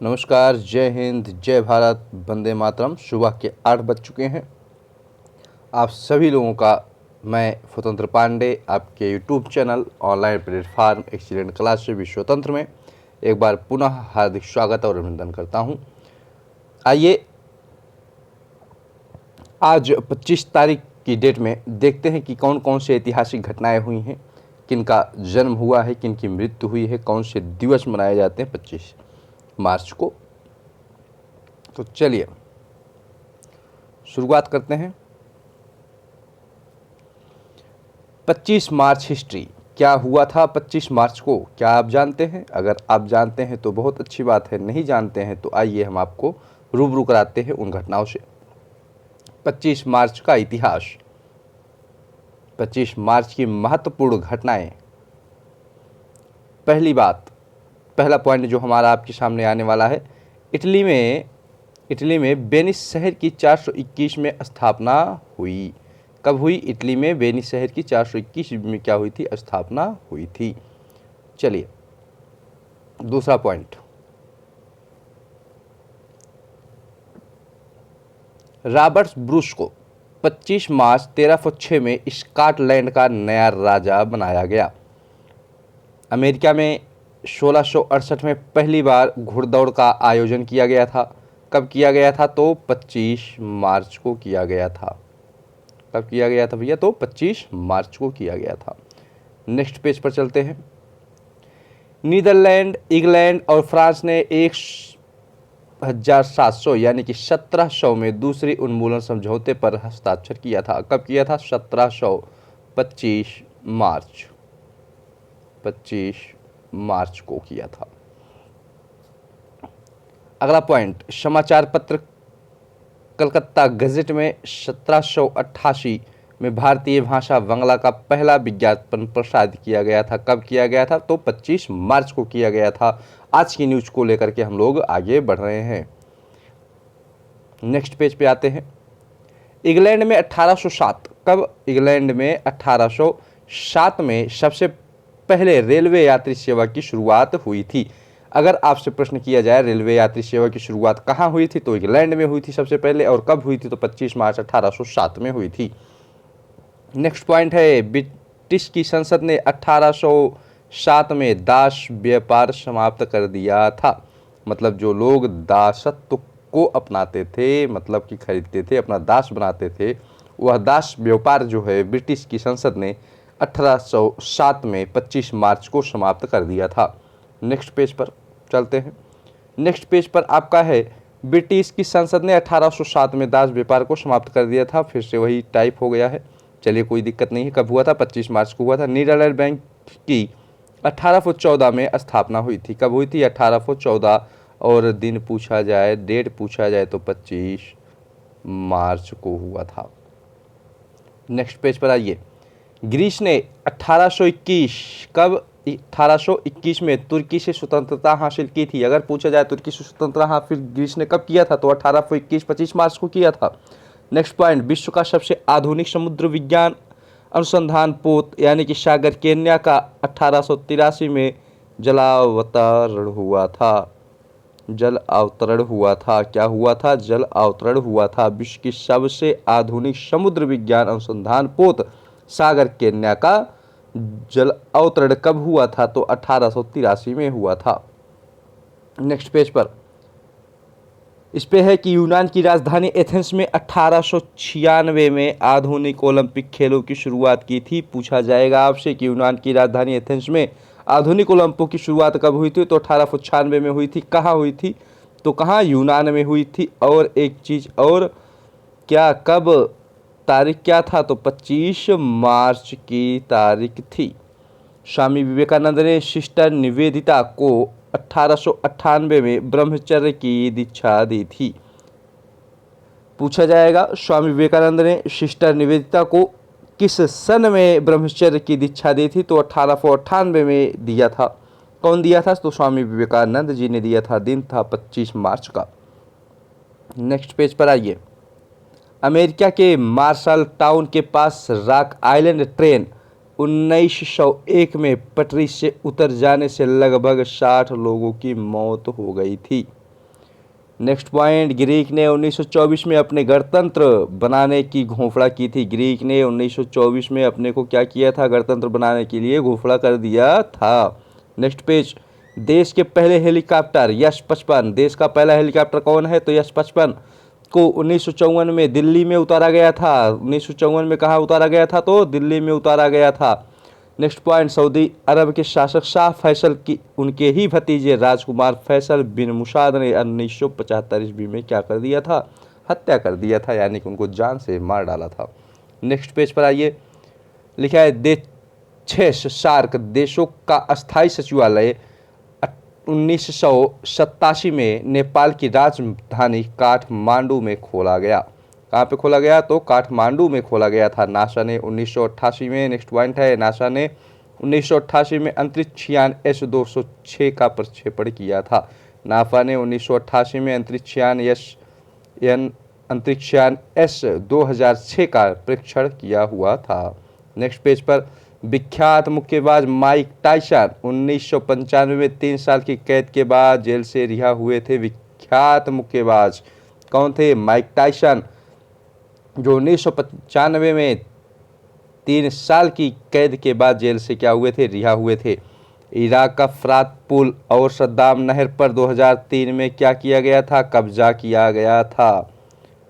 नमस्कार, जय हिंद, जय भारत, वंदे मातरम। सुबह के 8 बज चुके हैं। आप सभी लोगों का मैं स्वतंत्र पांडे आपके YouTube channel online platform excellent class से विश्व स्वतंत्र में एक बार पुनः हार्दिक स्वागत और अभिनंदन करता हूं। आइए आज 25 तारीख की डेट में देखते हैं कि कौन कौन से ऐतिहासिक घटनाएं हुई हैं, किनका जन्म हुआ है, किनकी मृत्यु हुई है, कौन से दिवस मनाए जाते हैं 25 मार्च को। तो चलिए शुरुआत करते हैं। 25 मार्च हिस्ट्री, क्या हुआ था 25 मार्च को, क्या आप जानते हैं? अगर आप जानते हैं तो बहुत अच्छी बात है, नहीं जानते हैं तो आइए हम आपको रूबरू कराते हैं उन घटनाओं से। 25 मार्च का इतिहास। 25 मार्च की महत्वपूर्ण घटनाएं। पहला पॉइंट जो हमारा आपके सामने आने वाला है, इटली में वेनिस शहर की 421 में स्थापना हुई। कब हुई? इटली में वेनिस शहर की 421 में क्या हुई थी? स्थापना हुई थी। चलिए दूसरा पॉइंट, रॉबर्ट ब्रूस को 25 मार्च 1306 में स्कॉटलैंड का नया राजा बनाया गया। अमेरिका में 1668 में पहली बार घुड़दौड़ का आयोजन किया गया था। कब किया गया था? तो 25 मार्च को किया गया था। कब किया गया था भैया? तो 25 मार्च को किया गया था। नेक्स्ट पेज पर चलते हैं। नीदरलैंड, इंग्लैंड और फ्रांस ने 1700 यानी कि 1700 में दूसरी उन्मूलन समझौते पर हस्ताक्षर किया था। कब किया था? 1700, 25 मार्च को किया था। अगला पॉइंट, समाचार पत्र कलकत्ता गजेट में 1788 में भारतीय भाषा बांग्ला का पहला विज्ञापन प्रसारित किया गया था। कब किया गया था? तो 25 मार्च को किया गया था। आज की न्यूज को लेकर के हम लोग आगे बढ़ रहे हैं। नेक्स्ट पेज पे आते हैं। इंग्लैंड में 1807, कब? इंग्लैंड में 1807 में सबसे पहले रेलवे यात्री सेवा की शुरुआत हुई थी। अगर आपसे प्रश्न किया जाए रेलवे यात्री सेवा की शुरुआत कहाँ हुई थी, तो इंग्लैंड में हुई थी सबसे पहले। और कब हुई थी? तो 25 मार्च 1807 में हुई थी। नेक्स्ट पॉइंट है, ब्रिटिश की संसद ने 1807 में दास व्यापार समाप्त कर दिया था। मतलब जो लोग दासत्व को अपनाते थे, मतलब कि खरीदते थे, अपना दास बनाते थे, वह दास व्यापार जो है ब्रिटिश की संसद ने 1807 में 25 मार्च को समाप्त कर दिया था। नेक्स्ट पेज पर चलते हैं। नेक्स्ट पेज पर आपका है, ब्रिटिश की संसद ने 1807 में दास व्यापार को समाप्त कर दिया था। फिर से वही टाइप हो गया है। चलिए कोई दिक्कत नहीं है। कब हुआ था? 25 मार्च को हुआ था। नीदरलैंड बैंक की 1814 में स्थापना हुई थी। कब हुई थी? 1814। और दिन पूछा जाए, डेट पूछा जाए तो 25 मार्च को हुआ था। नेक्स्ट पेज पर आइए। ग्रीस ने 1821, कब? 1821 में तुर्की से स्वतंत्रता हासिल की थी। अगर पूछा जाए तुर्की से स्वतंत्रता हासिल ग्रीस ने कब किया था, तो 1821 25 मार्च को किया था। नेक्स्ट पॉइंट, विश्व का सबसे आधुनिक समुद्र विज्ञान अनुसंधान पोत यानी कि सागर केन्या का 1883 में जलावतरण हुआ था। जल अवतरण हुआ था। क्या हुआ था? जल अवतरण हुआ था। विश्व की सबसे आधुनिक समुद्र विज्ञान अनुसंधान पोत सागर केन्या का जल अवतरण कब हुआ था? तो 1883 में हुआ था। नेक्स्ट पेज पर इस पे है कि यूनान की राजधानी एथेंस में 1896 में आधुनिक ओलंपिक खेलों की शुरुआत की थी। पूछा जाएगा आपसे कि यूनान की राजधानी एथेंस में आधुनिक ओलंपिक की शुरुआत कब हुई थी, तो 1896 में हुई थी। कहाँ हुई थी? तो कहाँ? यूनान में हुई थी। और एक चीज़ और, क्या, कब, तारीख क्या था? तो 25 मार्च की तारीख थी। स्वामी विवेकानंद ने सिस्टर निवेदिता को 1898 में ब्रह्मचर्य की दीक्षा दी थी। पूछा जाएगा स्वामी विवेकानंद ने सिस्टर निवेदिता को किस सन में ब्रह्मचर्य की दीक्षा दी थी, तो 1898 में दिया था। कौन दिया था? तो स्वामी विवेकानंद जी ने दिया था। दिन था 25 मार्च का। नेक्स्ट पेज पर आइए। अमेरिका के मार्शल टाउन के पास रॉक आइलैंड ट्रेन 1901 में पटरी से उतर जाने से लगभग 60 लोगों की मौत हो गई थी। नेक्स्ट पॉइंट, ग्रीक ने 1924 में अपने गणतंत्र बनाने की घोषणा की थी। ग्रीक ने 1924 में अपने को क्या किया था, गणतंत्र बनाने के लिए घोषणा कर दिया था। नेक्स्ट पेज, देश के पहले हेलीकॉप्टर यश-55, देश का पहला हेलीकॉप्टर कौन है, तो यश-55 को 1954 में दिल्ली में उतारा गया था। 1954 में कहाँ उतारा गया था, तो दिल्ली में उतारा गया था। नेक्स्ट पॉइंट, सऊदी अरब के शासक शाह फैसल की उनके ही भतीजे राजकुमार फैसल बिन मुसाद ने 1975 ईस्वी में क्या कर दिया था, हत्या कर दिया था, यानी कि उनको जान से मार डाला था। नेक्स्ट पेज पर आइए, लिखा है देश 6 सार्क देशों का अस्थायी सचिवालय 1987 में नेपाल की राजधानी काठमांडू में खोला गया। कहाँ पे खोला गया, तो काठमांडू में खोला गया था नासा ने 1988 में। नेक्स्ट पॉइंट है, नासा ने 1988 में अंतरिक्ष यान S-206 का प्रक्षेपण किया था। नासा ने 1988 में अंतरिक्ष यान S-2006 का परीक्षण किया हुआ था। नेक्स्ट पेज पर, विख्यात मुक्केबाज माइक टायसन 1995 में 3 साल की कैद के बाद जेल से रिहा हुए थे। विख्यात मुक्केबाज कौन थे, माइक टायसन, जो 1995 में 3 साल की कैद के बाद जेल से क्या हुए थे, रिहा हुए थे। इराक का फरात पुल और सद्दाम नहर पर 2003 में क्या किया गया था, कब्जा किया गया था।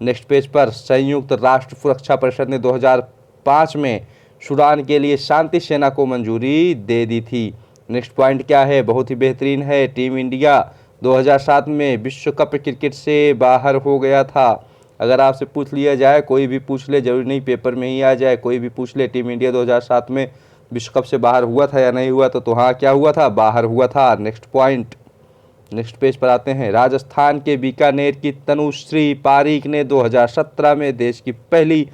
नेक्स्ट पेज पर, संयुक्त राष्ट्र सुरक्षा परिषद ने 2005 में सूडान के लिए शांति सेना को मंजूरी दे दी थी। नेक्स्ट पॉइंट क्या है, बहुत ही बेहतरीन है, टीम इंडिया 2007 में विश्व कप क्रिकेट से बाहर हो गया था। अगर आपसे पूछ लिया जाए, कोई भी पूछ ले, जरूरी नहीं पेपर में ही आ जाए, कोई भी पूछ ले, टीम इंडिया 2007 में विश्व कप से बाहर हुआ था या नहीं हुआ, तो हाँ क्या हुआ था, बाहर हुआ था। नेक्स्ट पॉइंट, नेक्स्ट पेज पर आते हैं, राजस्थान के बीकानेर की तनुश्री पारीक ने 2017 में देश की पहली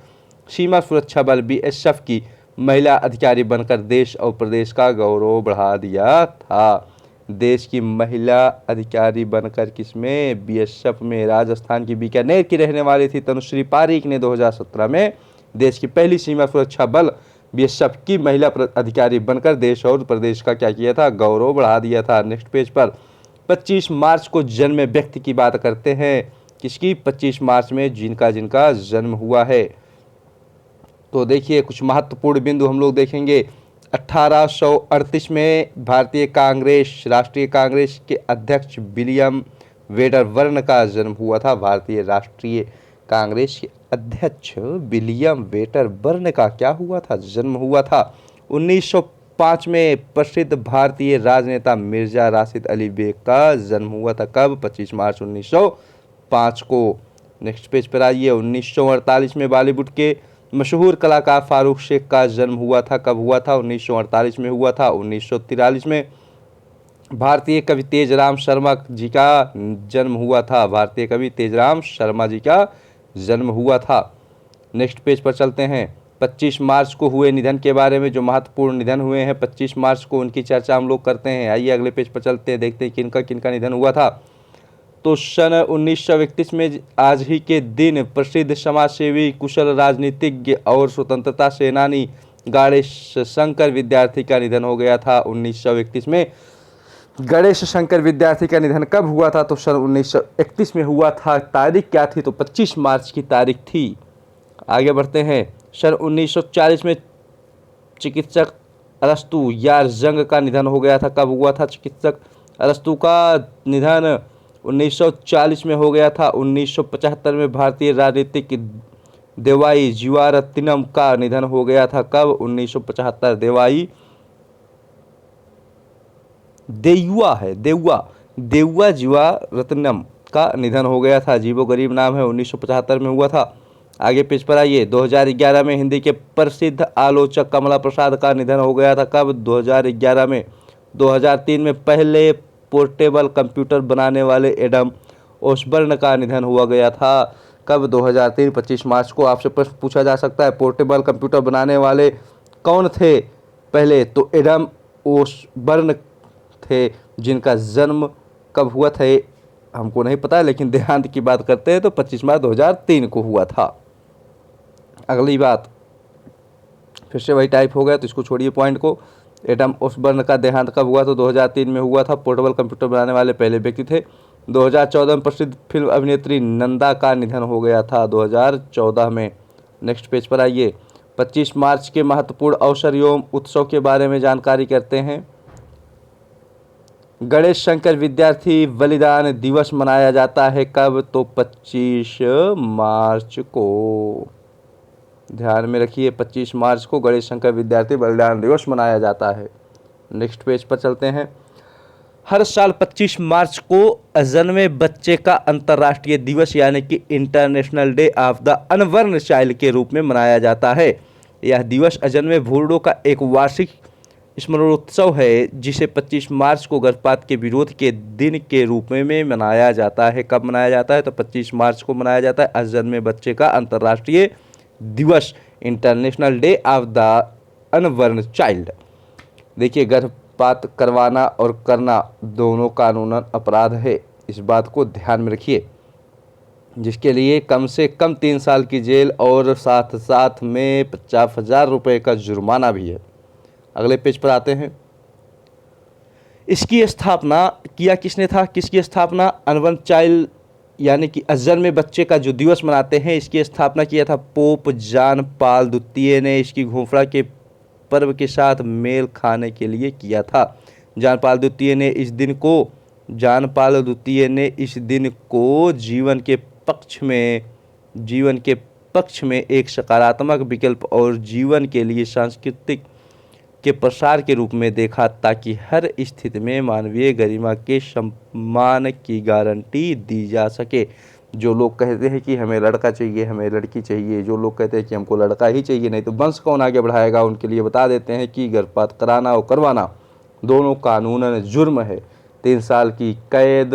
सीमा सुरक्षा बल BSF की महिला अधिकारी बनकर देश और प्रदेश का गौरव बढ़ा दिया था। देश की महिला अधिकारी बनकर किसमें, BSF में। राजस्थान की बीकानेर की रहने वाली थी तनुश्री पारीक ने 2017 में देश की पहली सीमा सुरक्षा बल BSF की महिला अधिकारी बनकर देश और प्रदेश का क्या किया था, गौरव बढ़ा दिया था। नेक्स्ट पेज पर, 25 मार्च को जन्मे व्यक्ति की बात करते हैं, किसकी, 25 मार्च में जिनका जन्म हुआ है। तो देखिए कुछ महत्वपूर्ण बिंदु हम लोग देखेंगे। 1838 में भारतीय कांग्रेस, राष्ट्रीय कांग्रेस के अध्यक्ष विलियम वेडरबर्न का जन्म हुआ था। भारतीय राष्ट्रीय कांग्रेस के अध्यक्ष विलियम वेडरबर्न का क्या हुआ था, जन्म हुआ था। 1905 में प्रसिद्ध भारतीय राजनेता मिर्जा राशिद अली बेग का जन्म हुआ था। कब, 25 मार्च 1905 को। नेक्स्ट पेज पर आइए, 1948 में बॉलीवुड के मशहूर कलाकार फारूक शेख का जन्म हुआ था। कब हुआ था, 1948 में हुआ था। 1943 में भारतीय कवि तेजराम शर्मा जी का जन्म हुआ था। भारतीय कवि तेजराम शर्मा जी का जन्म हुआ था। नेक्स्ट पेज पर चलते हैं, 25 मार्च को हुए निधन के बारे में, जो महत्वपूर्ण निधन हुए हैं 25 मार्च को, उनकी चर्चा हम लोग करते हैं। आइए अगले पेज पर चलते हैं, देखते हैं किनका निधन हुआ था। तो सन 1931 में आज ही के दिन प्रसिद्ध समाजसेवी, कुशल राजनीतिज्ञ और स्वतंत्रता सेनानी गणेश शंकर विद्यार्थी का निधन हो गया था। 1931 में गणेश शंकर विद्यार्थी का निधन कब हुआ था, तो सन 1931 में हुआ था। तारीख क्या थी, तो 25 मार्च की तारीख थी। आगे बढ़ते हैं, सन 1940 में चिकित्सक अरस्तु यारजंग का निधन हो गया था। कब हुआ था, चिकित्सक अरस्तु का निधन 1940 में हो गया था। 1975 में भारतीय राजनीतिक देवाई जीवारत्नम का निधन हो गया था। कब, 1975। देउआ जीवारत्नम का निधन हो गया था। अजीबो गरीब नाम है, 1975 में हुआ था। आगे पेज पर आइए, 2011 में हिंदी के प्रसिद्ध आलोचक कमला प्रसाद का निधन हो गया था। कब, 2011 में। 2003 में पहले पोर्टेबल कंप्यूटर बनाने वाले एडम ओसबर्न का निधन हुआ गया था। कब, 2003 25 मार्च को। आपसे प्रश्न पूछा जा सकता है, पोर्टेबल कंप्यूटर बनाने वाले कौन थे पहले, तो एडम ओसबर्न थे, जिनका जन्म कब हुआ था हमको नहीं पता, लेकिन देहांत की बात करते हैं तो 25 मार्च 2003 को हुआ था। अगली बात फिर से वही टाइप हो गया, तो इसको छोड़िए पॉइंट को। एडम ओसबर्न का देहांत कब हुआ, तो 2003 में हुआ था। पोर्टेबल कंप्यूटर बनाने वाले पहले व्यक्ति थे 2014 में प्रसिद्ध फिल्म अभिनेत्री नंदा का निधन हो गया था, 2014 में। नेक्स्ट पेज पर आइए। 25 मार्च के महत्वपूर्ण अवसर एवं उत्सव के बारे में जानकारी करते हैं। गणेश शंकर विद्यार्थी बलिदान दिवस मनाया जाता है कब? तो 25 मार्च को। ध्यान में रखिए, 25 मार्च को गणेश शंकर विद्यार्थी बलिदान दिवस मनाया जाता है। नेक्स्ट पेज पर चलते हैं। हर साल 25 मार्च को जन्मे बच्चे का अंतर्राष्ट्रीय दिवस यानी कि international day of the unborn child के रूप में मनाया जाता है। यह दिवस अजन्मे भूरों का एक वार्षिक स्मरणोत्सव है, जिसे 25 मार्च को गर्भपात के विरोध के दिन के रूप में मनाया जाता है। कब मनाया जाता है? तो 25 मार्च को मनाया जाता है अजन्मे बच्चे का अंतर्राष्ट्रीय दिवस, international day of the unborn child. देखिए, गर्भपात करवाना और करना दोनों कानूनन अपराध है, इस बात को ध्यान में रखिए, जिसके लिए कम से कम 3 साल की जेल और साथ साथ में 50,000 रुपये का जुर्माना भी है। अगले पेज पर आते हैं। इसकी स्थापना किया किसने था? किसकी स्थापना? अनबॉर्न चाइल्ड यानी कि अजन्मे बच्चे का जो दिवस मनाते हैं, इसकी स्थापना किया था पोप जॉन पॉल द्वितीय ने। इसकी घोषणा के पर्व के साथ मेल खाने के लिए किया था। जॉन पॉल द्वितीय ने इस दिन को जीवन के पक्ष में एक सकारात्मक विकल्प और जीवन के लिए सांस्कृतिक के प्रसार के रूप में देखा, ताकि हर स्थिति में मानवीय गरिमा के सम्मान की गारंटी दी जा सके। जो लोग कहते हैं कि हमें लड़का चाहिए, हमें लड़की चाहिए, जो लोग कहते हैं कि हमको लड़का ही चाहिए, नहीं तो वंश कौन आगे बढ़ाएगा, उनके लिए बता देते हैं कि गर्भपात कराना और करवाना दोनों कानूनन जुर्म है। 3 साल की कैद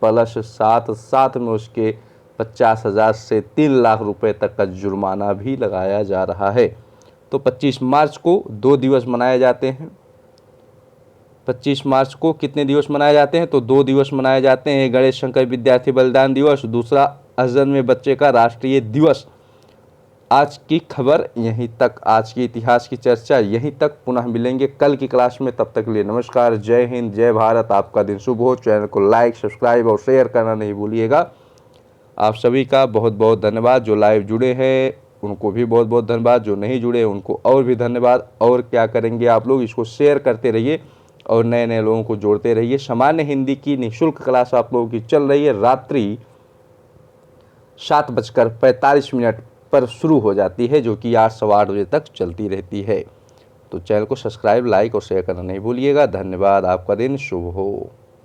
प्लस साथ में उसके 50,000 से 3 लाख रुपए तक का जुर्माना भी लगाया जा रहा है। तो 25 मार्च को 2 दिवस मनाए जाते हैं। 25 मार्च को कितने दिवस मनाए जाते हैं? तो 2 दिवस मनाए जाते हैं। गणेश शंकर विद्यार्थी बलिदान दिवस, दूसरा अजन्मे बच्चे का राष्ट्रीय दिवस। आज की खबर यहीं तक, आज की इतिहास की चर्चा यहीं तक। पुनः मिलेंगे कल की क्लास में, तब तक के लिए नमस्कार। जय हिंद, जय भारत। आपका दिन शुभ हो। चैनल को लाइक, सब्सक्राइब और शेयर करना नहीं भूलिएगा। आप सभी का बहुत बहुत धन्यवाद। जो लाइव जुड़े हैं उनको भी बहुत बहुत धन्यवाद, जो नहीं जुड़े उनको और भी धन्यवाद। और क्या करेंगे आप लोग, इसको शेयर करते रहिए और नए नए लोगों को जोड़ते रहिए। सामान्य हिंदी की निःशुल्क क्लास आप लोगों की चल रही है, रात्रि 7:45 पर शुरू हो जाती है, जो कि 8 सवा 8 बजे तक चलती रहती है। तो चैनल को सब्सक्राइब, लाइक और शेयर करना नहीं भूलिएगा। धन्यवाद। आपका दिन शुभ हो।